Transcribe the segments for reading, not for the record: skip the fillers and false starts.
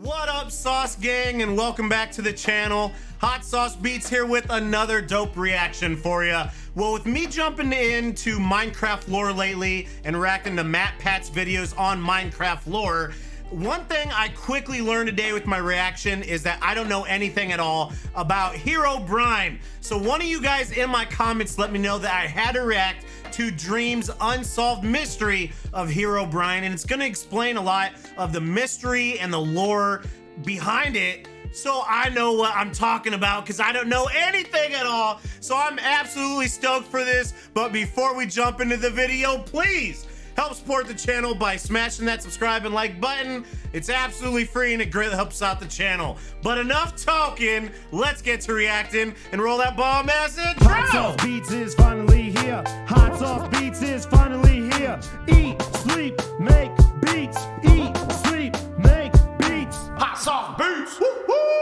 What up, Sauce Gang, and welcome back to the channel. Hot Sauce Beats here with another dope reaction for you. Well, with me jumping into Minecraft lore lately and reacting to Matt Pat's videos on Minecraft lore, one thing I quickly learned today with my reaction is that I don't know anything at all about Herobrine. So one of you guys in my comments let me know that I had to react to Dream's unsolved mystery of Herobrine, and it's gonna explain a lot of the mystery and the lore behind it, so I know what I'm talking about, because I don't know anything at all. So I'm absolutely stoked for this. But before we jump into the video, please help support the channel by smashing that subscribe and like button. It's absolutely free and it greatly helps out the channel. But enough talking, let's get to reacting and roll that bomb ass intro. Hot Sauce Beats is finally here. Hot Sauce Beats is finally here. Eat, sleep, make beats. Eat, sleep, make beats. Hot Sauce Beats. Woo, woo.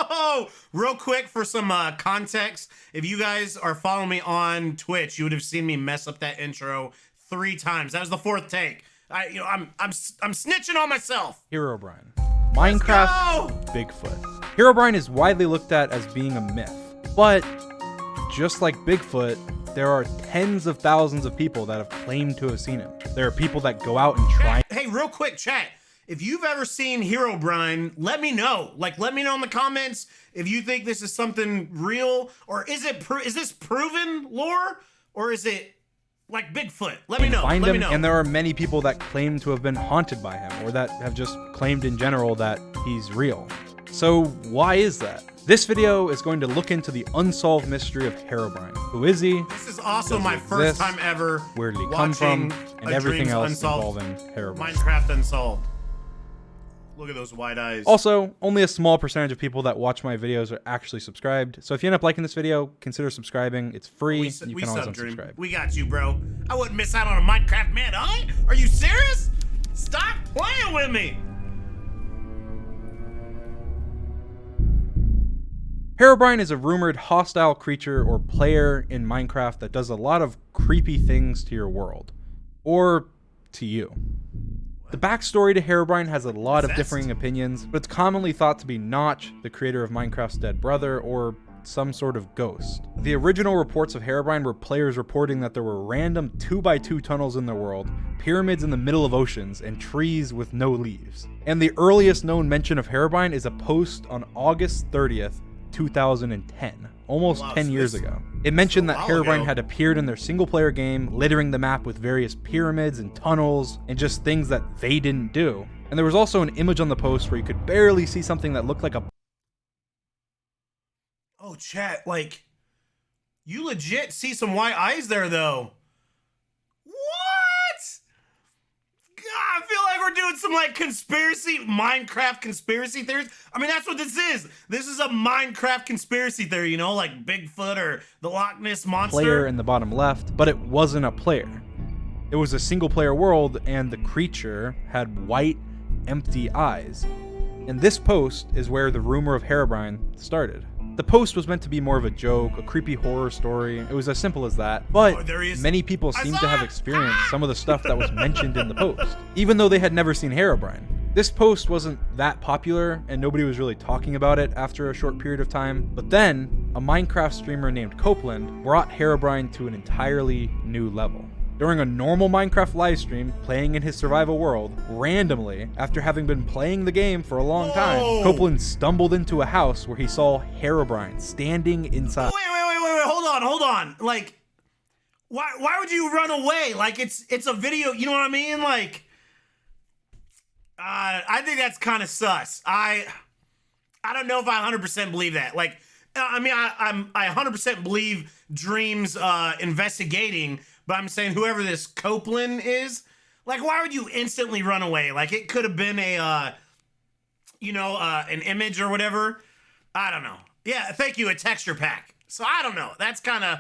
Oh, real quick for some context, if you guys are following me on Twitch, you would have seen me mess up that intro 3 times. That was the 4th take. I'm snitching on myself. Herobrine. Minecraft Bigfoot. Herobrine is widely looked at as being a myth, but just like Bigfoot, there are tens of thousands of people that have claimed to have seen him. There are people that go out and try. Hey, real quick, chat. If you've ever seen Herobrine, let me know. Like, let me know in the comments if you think this is something real, or is this proven lore, or is it like Bigfoot? Let me know. Find let him, me know. and there are many people that claim to have been haunted by him, or that have just claimed in general that he's real. So why is that? This video is going to look into the unsolved mystery of Herobrine. Who is he? This is also my first time ever where did he come from, and everything else Unsolved involving Herobrine. Minecraft Unsolved. Look at those wide eyes. Also, only a small percentage of people that watch my videos are actually subscribed. So if you end up liking this video, consider subscribing. It's free. You can always unsubscribe. We got you, bro. I wouldn't miss out on a Minecraft man-eye. Are you serious? Stop playing with me. Herobrine is a rumored hostile creature or player in Minecraft that does a lot of creepy things to your world. Or to you. The backstory to Herobrine has a lot of differing opinions, but it's commonly thought to be Notch, the creator of Minecraft's dead brother, or some sort of ghost. The original reports of Herobrine were players reporting that there were random 2x2 tunnels in the world, pyramids in the middle of oceans, and trees with no leaves. And the earliest known mention of Herobrine is a post on August 30th, 2010, almost 10 years ago. It mentioned that Herobrine had appeared in their single-player game, littering the map with various pyramids and tunnels, and just things that they didn't do. And there was also an image on the post where you could barely see something that looked like a... Oh, chat, like, you legit see some white eyes there, though. I feel like we're doing some like Minecraft conspiracy theories. I mean, that's what this is. This is a Minecraft conspiracy theory, you know, like Bigfoot or the Loch Ness Monster. Player in the bottom left, but it wasn't a player. It was a single player world, and the creature had white, empty eyes. And this post is where the rumor of Herobrine started. The post was meant to be more of a joke, a creepy horror story. It was as simple as that. But many people seem to have experienced some of the stuff that was mentioned in the post, even though they had never seen Herobrine. This post wasn't that popular, and nobody was really talking about it after a short period of time. But then, a Minecraft streamer named Copeland brought Herobrine to an entirely new level. During a normal Minecraft livestream, playing in his survival world, randomly, after having been playing the game for a long time, Copeland stumbled into a house where he saw Herobrine standing inside. Wait, hold on. Like, why would you run away? Like, it's a video, you know what I mean? Like, I think that's kind of sus. I don't know if I 100% believe that. Like, I mean, I 100% believe Dream's investigating, but I'm saying whoever this Copeland is, like, why would you instantly run away? Like, it could have been an image or whatever. I don't know. Yeah, thank you, a texture pack. So I don't know. That's kind of...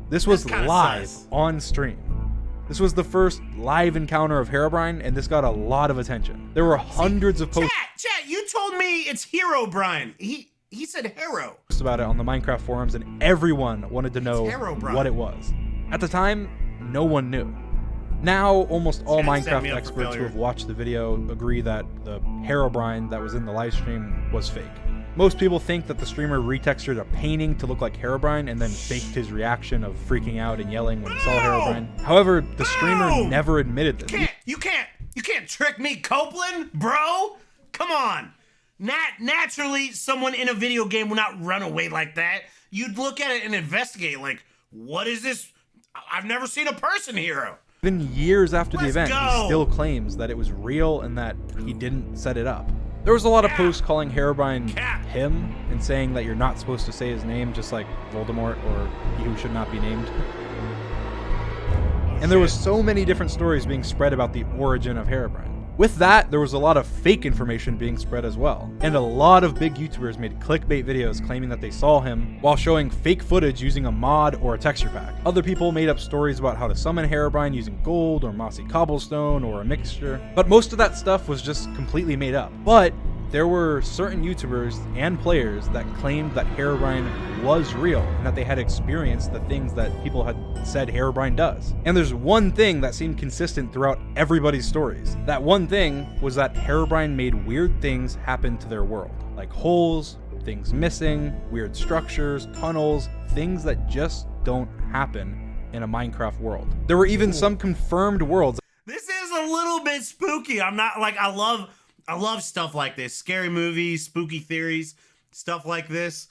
This was live on stream. This was the first live encounter of Herobrine, and this got a lot of attention. There were hundreds of posts. Chat, you told me it's Herobrine. He said Hero. About it on the Minecraft forums, and everyone wanted to know what it was. At the time, no one knew. Now, almost all Chat set me Minecraft up for experts who failure. have watched the video agree that the Herobrine that was in the live stream was fake. Most people think that the streamer retextured a painting to look like Herobrine and then faked his reaction of freaking out and yelling when he saw Herobrine. However, the streamer never admitted this. You can't trick me, Copeland, bro. Come on. Naturally, someone in a video game will not run away like that. You'd look at it and investigate, like, what is this? I've never seen a person hero. Even years after the Let's event, go. he still claims that it was real and that he didn't set it up. There was a lot of posts calling Herobrine him and saying that you're not supposed to say his name, just like Voldemort or he who should not be named. And there was so many different stories being spread about the origin of Herobrine. With that, there was a lot of fake information being spread as well. And a lot of big YouTubers made clickbait videos claiming that they saw him while showing fake footage using a mod or a texture pack. Other people made up stories about how to summon Herobrine using gold or mossy cobblestone or a mixture. But most of that stuff was just completely made up. But there were certain YouTubers and players that claimed that Herobrine was real and that they had experienced the things that people had said Herobrine does. And there's one thing that seemed consistent throughout everybody's stories. That one thing was that Herobrine made weird things happen to their world, like holes, things missing, weird structures, tunnels, things that just don't happen in a Minecraft world. There were even some confirmed worlds. This is a little bit spooky. I'm not like, I love stuff like this. Scary movies, spooky theories, stuff like this.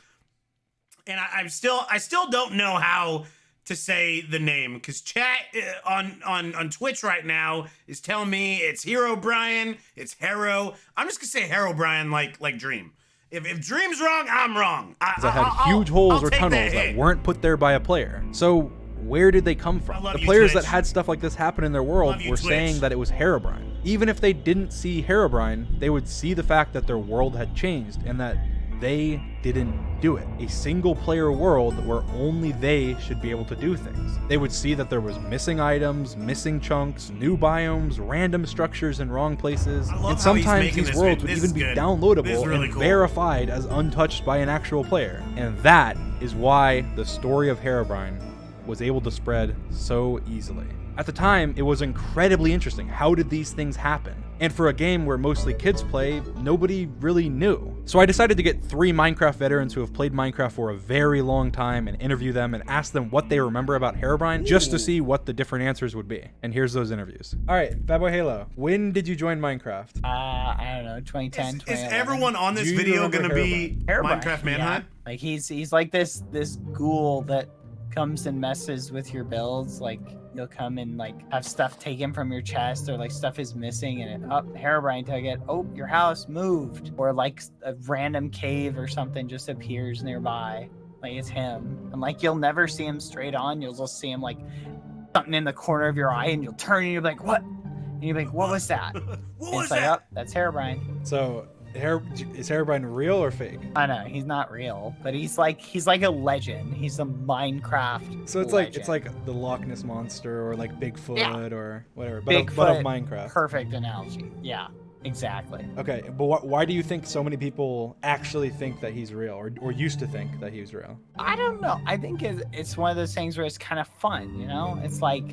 And I still don't know how to say the name, because chat on Twitch right now is telling me it's Herobrine, it's Hero. I'm just gonna say Herobrine like Dream. If Dream's wrong, I'm wrong. That had huge holes or take tunnels that weren't put there by a player. So where did they come from? The players that had stuff like this happen in their world were saying that it was Herobrine. Even if they didn't see Herobrine, they would see the fact that their world had changed and that they didn't do it. A single player world where only they should be able to do things. They would see that there was missing items, missing chunks, new biomes, random structures in wrong places, and sometimes these worlds would even be downloadable and verified as untouched by an actual player. And that is why the story of Herobrine was able to spread so easily. At the time, it was incredibly interesting. How did these things happen? And for a game where mostly kids play, nobody really knew. So I decided to get 3 Minecraft veterans who have played Minecraft for a very long time and interview them and ask them what they remember about Herobrine, just to see what the different answers would be. And here's those interviews. All right, Bad Boy Halo, when did you join Minecraft? I don't know, 2010, Is 2011. everyone on this Do you video remember gonna be Herobrine, Minecraft Manhunt? yeah. Like he's like this ghoul that comes and messes with your builds. Like you'll come and like have stuff taken from your chest, or like stuff is missing and Herobrine took it. Oh, your house moved, or like a random cave or something just appears nearby. Like it's him, and like you'll never see him straight on. You'll just see him like something in the corner of your eye, and you'll turn and you'll be like, "What?" And you'll be like, "What was that?" What And was it's like, that? "Oh, that's Herobrine." So, is Herobrine real or fake? I know he's not real, but he's like a legend. He's a Minecraft. So it's legend. like the Loch Ness monster or like Bigfoot or whatever, but Bigfoot, of Minecraft. Perfect analogy. Yeah, exactly. Okay, but why do you think so many people actually think that he's real, or used to think that he was real? I don't know. I think it's one of those things where it's kind of fun, you know? It's like,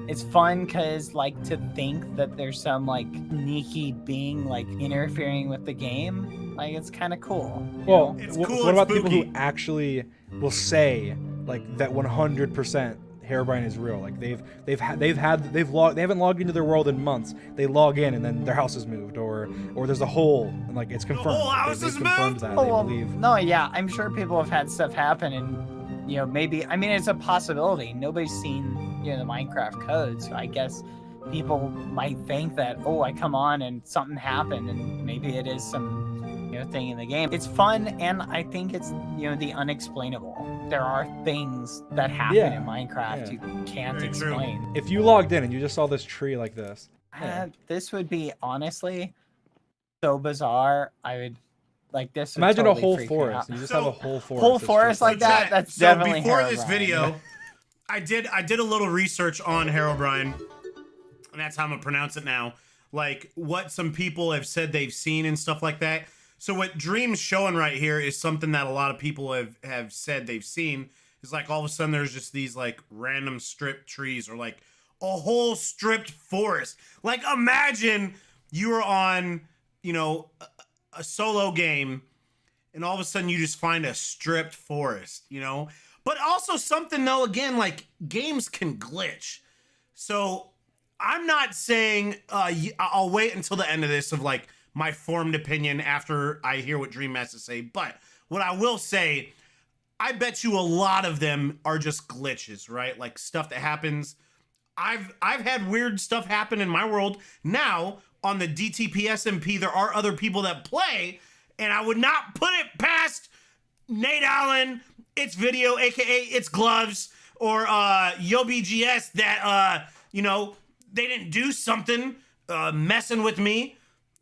it's fun because like to think that there's some like sneaky being like interfering with the game, like it's kind of cool. Well, It's what cool, about it's people who spooky. actually will say like that 100% Herobrine is real? Like they haven't logged into their world in months. They log in and then their house is moved, or there's a hole and like it's confirmed. whole house They've is confirmed moved? that. Oh, They well, believe. no, yeah, I'm sure people have had stuff happen, and you know, maybe, I mean, it's a possibility. Nobody's seen, you know, the Minecraft code, so I guess people might think that, oh, I come on and something happened, and maybe it is some, you know, thing in the game. It's fun, and I think it's, you know, the unexplainable. There are things that happen Yeah, in Minecraft you can't Very true. explain. If you logged in and you just saw this tree like this, This would be honestly so bizarre. I would like this. Would imagine totally a whole freak me forest. out. You just So- have a whole forest. Whole that's forest just like that? Chat, That's so definitely before this Herobrine. video, I did a little research on Herobrine, and that's how I'm gonna pronounce it now. Like what some people have said they've seen and stuff like that. So what Dream's showing right here is something that a lot of people have said they've seen. Is like all of a sudden there's just these like random strip trees, or like a whole stripped forest. Like, imagine you were on, you know, a solo game, and all of a sudden you just find a stripped forest, you know? But also something, though, again, like, games can glitch. So I'm not saying I'll wait until the end of this of, like, my formed opinion after I hear what Dream has to say. But what I will say, I bet you a lot of them are just glitches, right? Like, stuff that happens. I've had weird stuff happen in my world. Now, on the DTP SMP, there are other people that play, and I would not put it past Nate Allen, It's Video, aka It's Gloves, or YoBGS that you know, they didn't do something messing with me.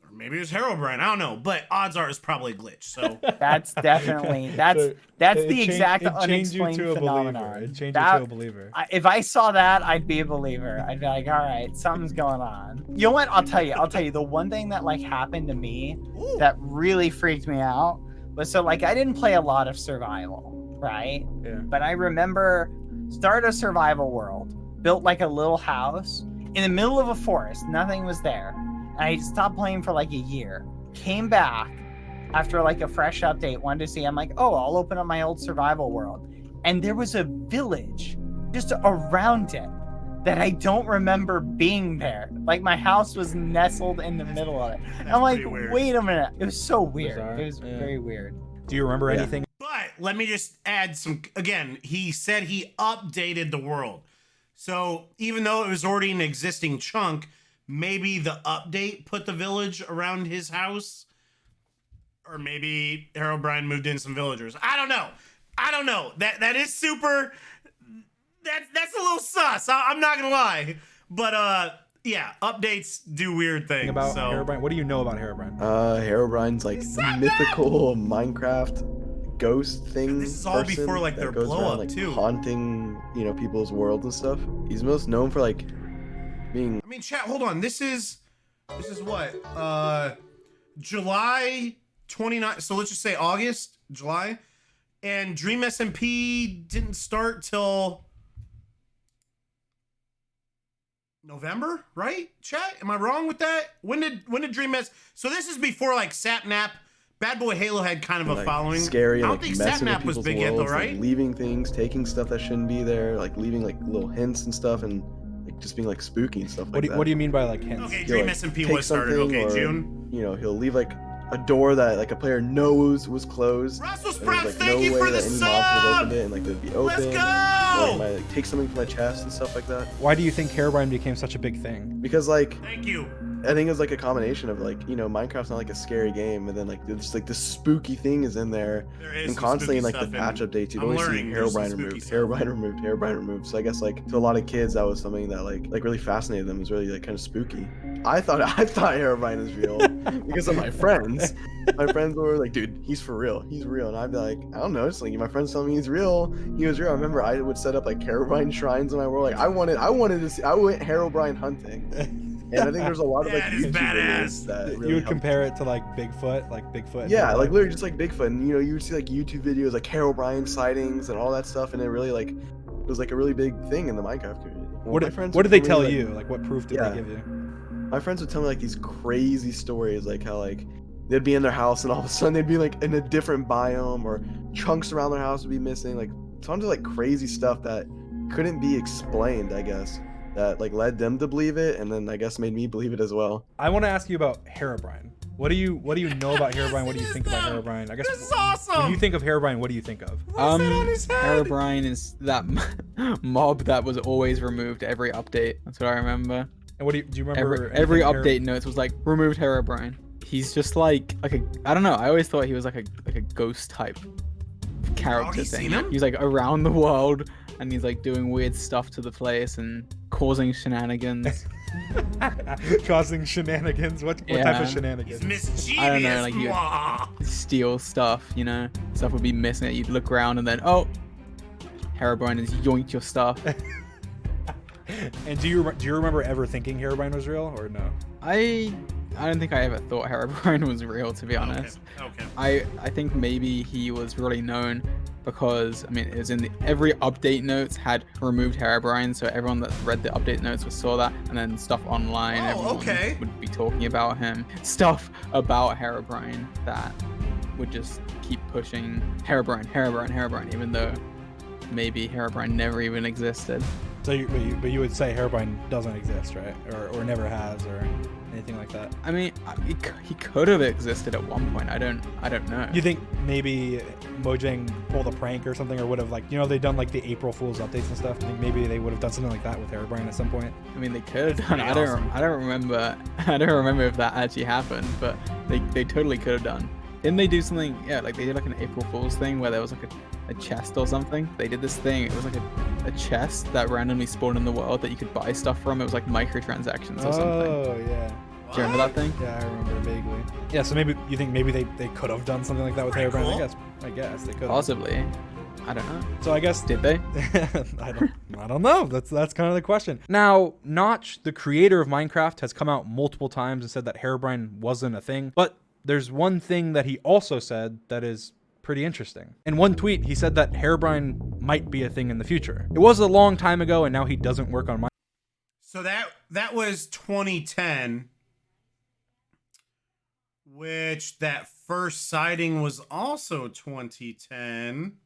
Or maybe it was Herobrine, I don't know, but odds are it's probably a glitch. So that's definitely the exact unexplained to phenomenon. It changed you to a believer. If I saw that, I'd be a believer. I'd be like, all right, something's going on. You know what? I'll tell you. The one thing that like happened to me that really freaked me out was, so like I didn't play a lot of survival, right? Yeah. But I remember start a survival world, built like a little house in the middle of a forest. Nothing was there. And I stopped playing for like a year. Came back after like a fresh update, wanted to see. I'm like, oh, I'll open up my old survival world. And there was a village just around it that I don't remember being there. Like my house was nestled in the middle of it. And I'm like, wait a minute. It was so weird. Bizarre. It was very weird. Do you remember anything? But let me just add some, again, he said he updated the world. So even though it was already an existing chunk, maybe the update put the village around his house, or maybe Herobrine moved in some villagers. I don't know. That is super. That's a little sus. I'm not gonna lie. But yeah, updates do weird things. About so. Herobrine. What do you know about Herobrine? Herobrine's like mythical Minecraft ghost thing. This is all before like their blow up like, too. Haunting, you know, people's worlds and stuff. He's most known for like being. I mean, chat. Hold on. This is what? July 29th. So let's just say August, July, and Dream SMP didn't start till November, right? Chat. Am I wrong with that? When did Dream S? So this is before like Sapnap. Bad Boy Halo had kind of a like, following. Scary. I And, don't like, think messing with Sapnap was people's big yet though, worlds, right? Like, leaving things, taking stuff that shouldn't be there, like leaving like little hints and stuff, and like just being like spooky and stuff like that. What do you mean by like hints? Okay, He'll, Dream like, SMP take was started. something, Okay, or, June. You know, he'll leave like a door that like a player knows was closed. Russell and Sprouts, there's, like, thank no you way for the that any mob could have sub. opened it, and like it'd be open. Let's Or, go. like, might like, take something from my chest and stuff like that. Why do you think Herobrine became such a big thing? Because like Thank you. I think it was like a combination of like, you know, Minecraft's not like a scary game, and then like just like this spooky thing is in there, There is and some constantly in spooky like the stuff patch in- updates you'd I'm always see learning there's some Herobrine spooky removed, stuff. Herobrine removed. So I guess like to a lot of kids that was something that like really fascinated them. It was really like kind of spooky. I thought Herobrine is real because of my friends. My friends were like, dude, he's for real. He's real. And I'd be like, I don't know. It's like my friends tell me he's real. He was real. I remember I would set up like Herobrine shrines in my world. Like I went Herobrine hunting. And I think there's a lot of like That is YouTube badass. videos that really You would help. compare it to like Bigfoot and Yeah, Herobrine. like literally just like Bigfoot, and you know, you would see like YouTube videos like Herobrine sightings and all that stuff, and it really like it was like a really big thing in the Minecraft community. Well, What my did, friends what would did they tell tell me, you? Like what proof did Yeah. they give you? My friends would tell me like these crazy stories, like how like they'd be in their house and all of a sudden they'd be like in a different biome, or chunks around their house would be missing, like tons of like crazy stuff that couldn't be explained, I guess. That like led them to believe it, and then I guess made me believe it as well. I want to ask you about Herobrine. What do you know about Herobrine? What do you think about Herobrine? I guess This is awesome. when you think of Herobrine, what do you think of? Herobrine is that mob that was always removed every update. That's what I remember. And what do you remember? Every anything update notes was like removed Herobrine. He's just like a I don't know. I always thought he was like a ghost type character you thing. seen him? He's like around the world, and he's like doing weird stuff to the place and causing shenanigans. Causing shenanigans? What type Yeah. of He's shenanigans? mischievous. I don't know, like you- Mwah. Steal stuff, you know. Stuff would be missing. You'd look around and then Herobrine has yoinked your stuff. And do you remember ever thinking Herobrine was real or no? I don't think I ever thought Herobrine was real, to be honest. Okay. I think maybe he was really known because I mean it was in every update notes had removed Herobrine, so everyone that read the update notes saw that, and then stuff online everyone would be talking about him, stuff about Herobrine that would just keep pushing Herobrine, even though maybe Herobrine never even existed. So, but you would say Herobrine doesn't exist, right? Or never has, or anything like that. I mean, he could have existed at one point. I don't know. You think maybe Mojang pulled a prank or something, or would have, like, you know, they done like the April Fool's updates and stuff? I think maybe they would have done something like that with Herobrine at some point. I mean, they could have done. I don't remember if that actually happened, but they totally could have done. Didn't they do something? Yeah, like they did like an April Fool's thing where there was like a chest or something. They did this thing. It was like a chest that randomly spawned in the world that you could buy stuff from. It was like microtransactions or something. Oh yeah. Do you remember that thing? Yeah, I remember vaguely. Yeah, so maybe you think maybe they could have done something like that with Herobrine. Cool. I guess they could. Possibly. I don't know. So I guess did they? I don't know. That's kind of the question. Now, Notch, the creator of Minecraft, has come out multiple times and said that Herobrine wasn't a thing. But there's one thing that he also said that is pretty interesting. In one tweet, he said that Herobrine might be a thing in the future. It was a long time ago, and now he doesn't work on Minecraft. So that was 2010, which that first sighting was also 2010.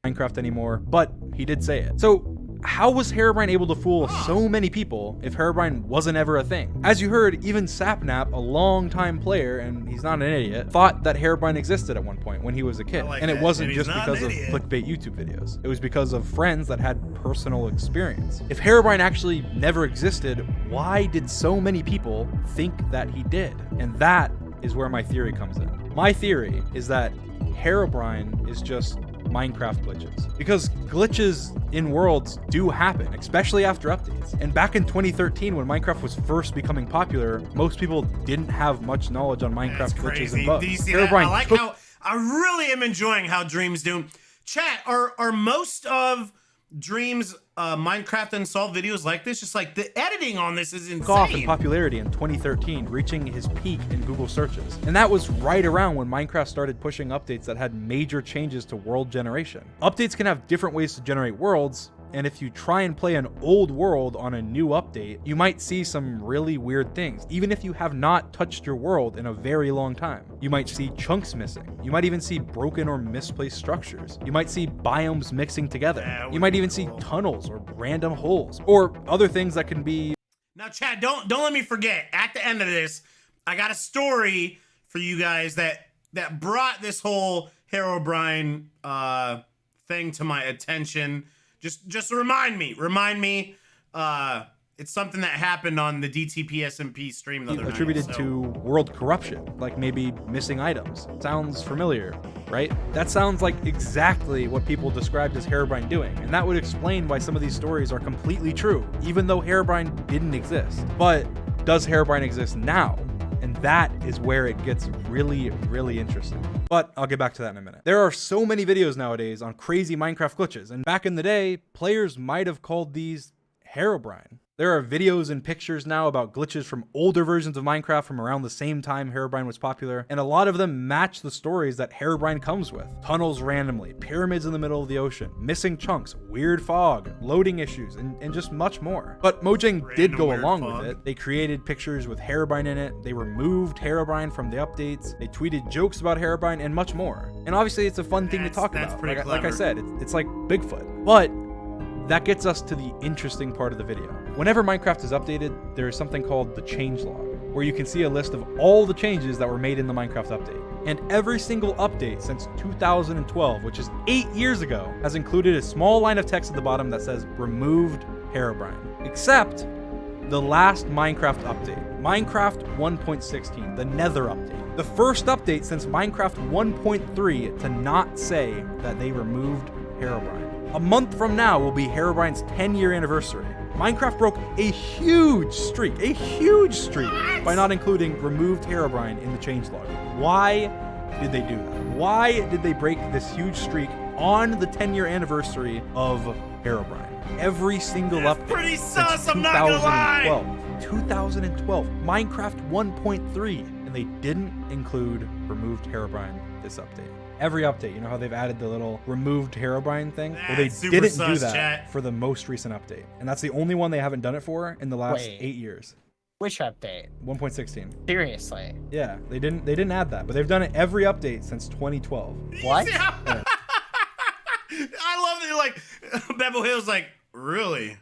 Minecraft anymore, but he did say it. So how was Herobrine able to fool so many people if Herobrine wasn't ever a thing? As you heard, even Sapnap, a long-time player, and he's not an idiot, thought that Herobrine existed at one point when he was a kid. And it wasn't just because of clickbait YouTube videos. It was because of friends that had personal experience. If Herobrine actually never existed, why did so many people think that he did? And that is where my theory comes in. My theory is that Herobrine is just Minecraft glitches, because glitches in worlds do happen, especially after updates. And back in 2013, when Minecraft was first becoming popular, most people didn't have much knowledge on Minecraft glitches and bugs. Did you see that? I like how I really am enjoying how Dream's doing. Chat, are most of Dream's Minecraft Unsolved videos like this? Just like the editing on this is insane. Took off in popularity in 2013, reaching his peak in Google searches. And that was right around when Minecraft started pushing updates that had major changes to world generation. Updates can have different ways to generate worlds, and if you try and play an old world on a new update, you might see some really weird things, even if you have not touched your world in a very long time. You might see chunks missing. You might even see broken or misplaced structures. You might see biomes mixing together. You might even see tunnels or random holes, or other things that can be... Now, Chad, don't let me forget, at the end of this, I got a story for you guys that brought this whole Herobrine thing to my attention. Just remind me. It's something that happened on the DTP SMP stream the other night. Attributed to world corruption, like maybe missing items. Sounds familiar, right? That sounds like exactly what people described as Herobrine doing, and that would explain why some of these stories are completely true, even though Herobrine didn't exist. But does Herobrine exist now? And that is where it gets really, really interesting. But I'll get back to that in a minute. There are so many videos nowadays on crazy Minecraft glitches, and back in the day, players might have called these Herobrine. There are videos and pictures now about glitches from older versions of Minecraft from around the same time Herobrine was popular, and a lot of them match the stories that Herobrine comes with. Tunnels randomly, pyramids in the middle of the ocean, missing chunks, weird fog, loading issues, and just much more. But Mojang did go along with it. They created pictures with Herobrine in it, they removed Herobrine from the updates, they tweeted jokes about Herobrine, and much more. And obviously it's a fun thing to talk about. Like I said, it's like Bigfoot. But that gets us to the interesting part of the video. Whenever Minecraft is updated, there is something called the changelog, where you can see a list of all the changes that were made in the Minecraft update. And every single update since 2012, which is 8 years ago, has included a small line of text at the bottom that says removed Herobrine. Except the last Minecraft update, Minecraft 1.16, the Nether update. The first update since Minecraft 1.3 to not say that they removed Herobrine. A month from now will be Herobrine's 10-year anniversary. Minecraft broke a huge streak by not including removed Herobrine in the changelog. Why did they do that? Why did they break this huge streak on the 10-year anniversary of Herobrine? Every single update pretty since sus, I'm not gonna lie. 2012, Minecraft 1.3, and they didn't include removed Herobrine this update. Every update, you know how they've added the little removed Herobrine thing? Well, they That's super didn't sus, do that chat. for the most recent update. And that's the only one they haven't done it for in the last Wait. 8 years. Which update? 1.16. Seriously? Yeah, they didn't add that, but they've done it every update since 2012. What? Yeah. I love that. Like Bevel Hill's like, really?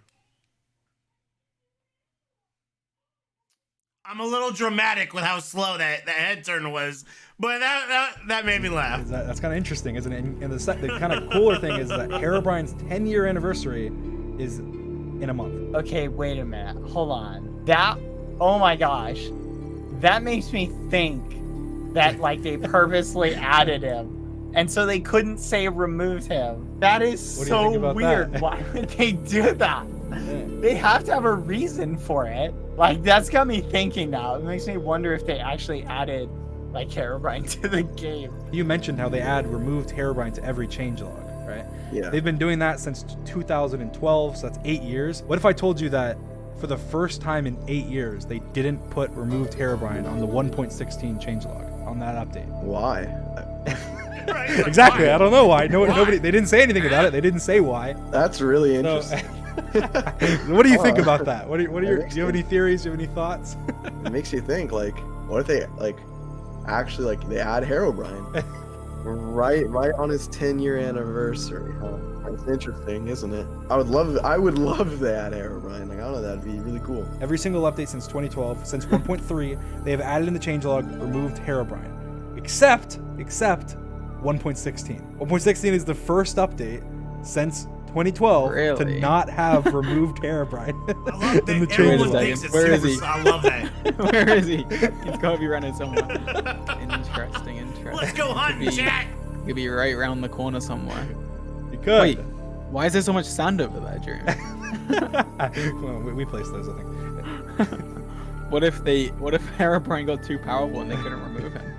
I'm a little dramatic with how slow that head turn was, but that made me laugh. That's kind of interesting, isn't it? And the kind of cooler thing is that Herobrine's 10-year anniversary is in a month. Okay, wait a minute. Hold on. That, oh my gosh. That makes me think that like they purposely added him. And so they couldn't say removed him. That is What do you think so about weird. that? Why would they do that? Yeah. They have to have a reason for it. Like, that's got me thinking now. It makes me wonder if they actually added, like, Herobrine to the game. You mentioned how they add removed Herobrine to every changelog, right? Yeah. They've been doing that since 2012, so that's 8 years. What if I told you that for the first time in 8 years, they didn't put removed Herobrine on the 1.16 changelog on that update? Why? Right? Like, Exactly. why? I don't know why. Why? Nobody. They didn't say anything about it. They didn't say why. That's really So, interesting. what do you think about that? What are your? That Do you have any theories? Do you have any thoughts? It makes you think, like, what if they like actually like they add Herobrine right on his 10-year anniversary? Huh? That's interesting, isn't it? I would love if they add Herobrine. Like, I don't know, that'd be really cool. Every single update since 2012, since 1.3, they have added in the changelog removed Herobrine, except 1.16. 1.16 is the first update since 2012 to Really? not have removed Herobrine I love in the that everyone changelog. thinks it's Where is super. he? I love that. Where is he? He's got to be running somewhere. Interesting. Let's go hunting, Jack. Could be right around the corner somewhere. You could. Wait, why is there so much sand over there, Dream? Well, we placed those, I think. What if Herobrine got too powerful and they couldn't remove him?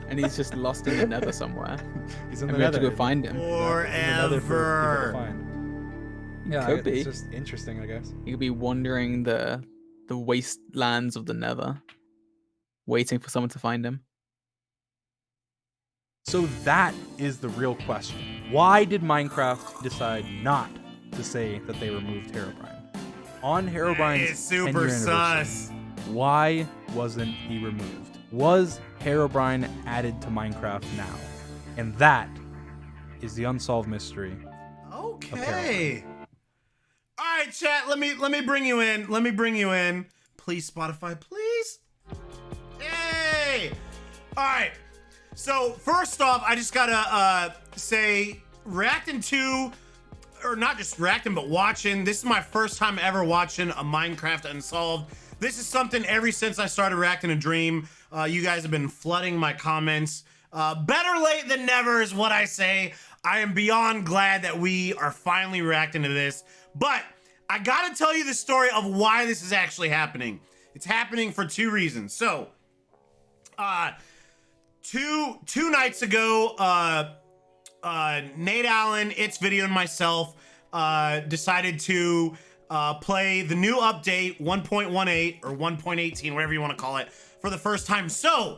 And he's just lost in the nether somewhere. He's in And the we have to nether. go find him. In the nether for people to Forever. find. Yeah, Could be. it's just interesting, I guess. He could be wandering the wastelands of the nether, waiting for someone to find him. So that is the real question. Why did Minecraft decide not to say that they removed Herobrine? On Herobrine's It's super 10-year anniversary, sus. why wasn't he removed? Was Herobrine added to Minecraft now? And that is the unsolved mystery. Okay. All right, chat. Let me bring you in. Let me bring you in. Please, Spotify, please. Yay! All right. So first off, I just gotta say, reacting to, or not just reacting, but watching. This is my first time ever watching a Minecraft Unsolved. This is something ever since I started reacting to Dream. You guys have been flooding my comments. Better late than never is what I say. I am beyond glad that we are finally reacting to this. But I gotta tell you the story of why this is actually happening. It's happening for two reasons. So, two nights ago, Nate Allen, It's Video, and myself decided to play the new update 1.18 or 1.18, whatever you want to call it, for the first time. So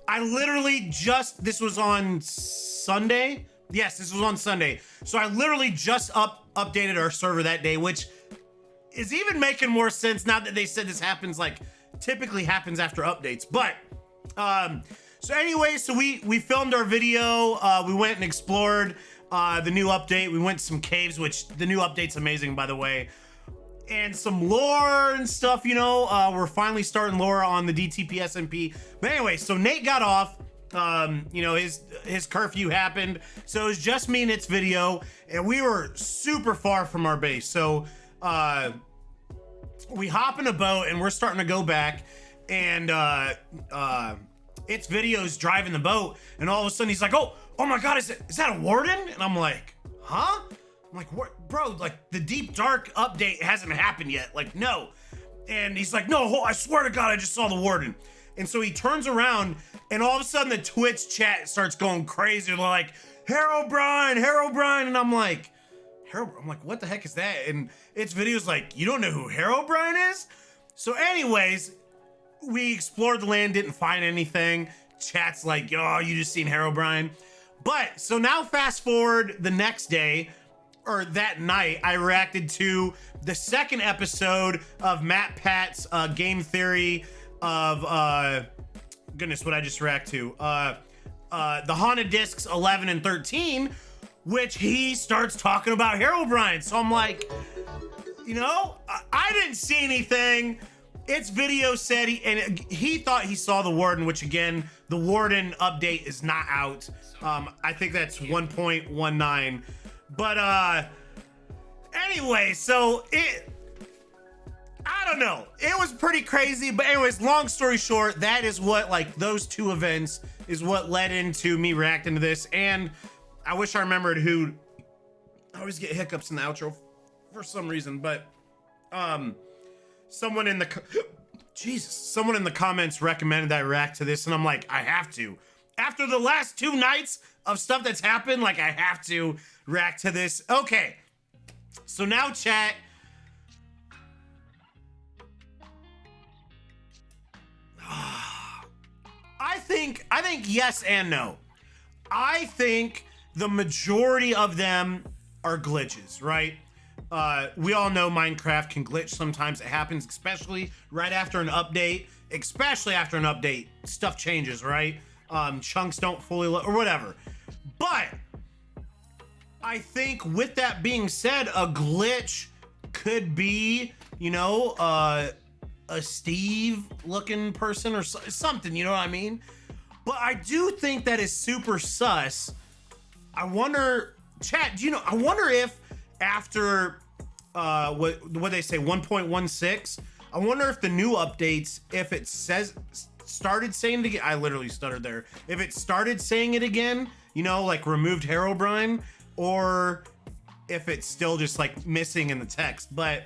I literally this was on Sunday. Yes, this was on Sunday. So I literally just updated our server that day, which is even making more sense now that they said this happens, like typically happens after updates. But so anyway, so we filmed our video. We went and explored the new update. We went to some caves, which the new update's amazing, by the way. And some lore and stuff, you know. We're finally starting lore on the DTP SMP. But anyway, so Nate got off. You know, his curfew happened. So it was just me and It's Video. And we were super far from our base. So we hop in a boat and we're starting to go back. And It's Video's driving the boat. And all of a sudden he's like, oh my God, is that a warden? And I'm like, huh? I'm like, what, bro, like the deep dark update hasn't happened yet. Like, no. And he's like, no, I swear to God, I just saw the warden. And so he turns around and all of a sudden the Twitch chat starts going crazy. They're like, Herobrine. And I'm like, what the heck is that? And It's Video's like, you don't know who Herobrine is? So anyways, we explored the land, didn't find anything. Chat's like, oh, you just seen Herobrine. But so now fast forward the next day, or that night, I reacted to the second episode of Matt Pat's game theory of goodness, what I just react to. The Haunted Discs 11 and 13, which he starts talking about Herobrine. So I'm like, you know, I didn't see anything. Its video said he thought he saw the Warden, which again, the Warden update is not out. I think that's 1.19. But anyway, so I don't know. It was pretty crazy. But anyways, long story short, that is what, like, those two events is what led into me reacting to this. And I wish I remembered who. I always get hiccups in the outro for some reason, but someone in the someone in the comments recommended I react to this, and I'm like, I have to. After the last 2 nights of stuff that's happened, like, I have to react to this. Okay, so now chat. I think yes and no. I think the majority of them are glitches, right? We all know Minecraft can glitch sometimes. It happens, especially right after an update. Especially after an update, stuff changes, right? Chunks don't fully load or whatever. But I think with that being said, a glitch could be, you know, a Steve looking person or something, you know what I mean? But I do think that is super sus. I wonder, chat, do you know, I wonder if after what they say 1.16, I wonder if the new updates, if it started saying it again, I literally stuttered there. If it started saying it again, you know, like removed Herobrine, or if it's still just like missing in the text. But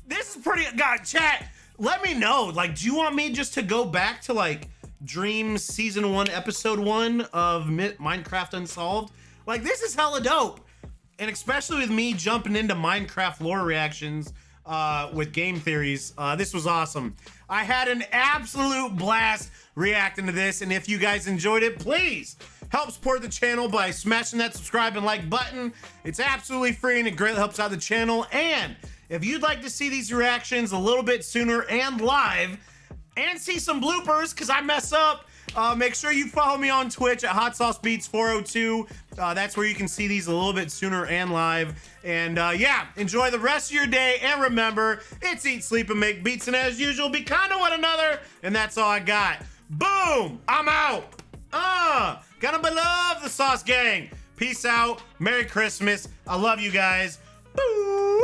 this is pretty, God, chat, let me know. Like, do you want me just to go back to like Dreams Season 1, Episode 1 of Minecraft Unsolved? Like, this is hella dope. And especially with me jumping into Minecraft lore reactions with game theories, this was awesome. I had an absolute blast reacting to this, and if you guys enjoyed it, please help support the channel by smashing that subscribe and like button. It's absolutely free and it greatly helps out the channel. And if you'd like to see these reactions a little bit sooner and live, and see some bloopers because I mess up, make sure you follow me on Twitch at HotSauceBeats402. That's where you can see these a little bit sooner and live. And yeah, enjoy the rest of your day. And remember, it's eat, sleep, and make beats. And as usual, be kind to one another. And that's all I got. Boom! I'm out. Gonna love the Sauce Gang. Peace out. Merry Christmas. I love you guys. Boo!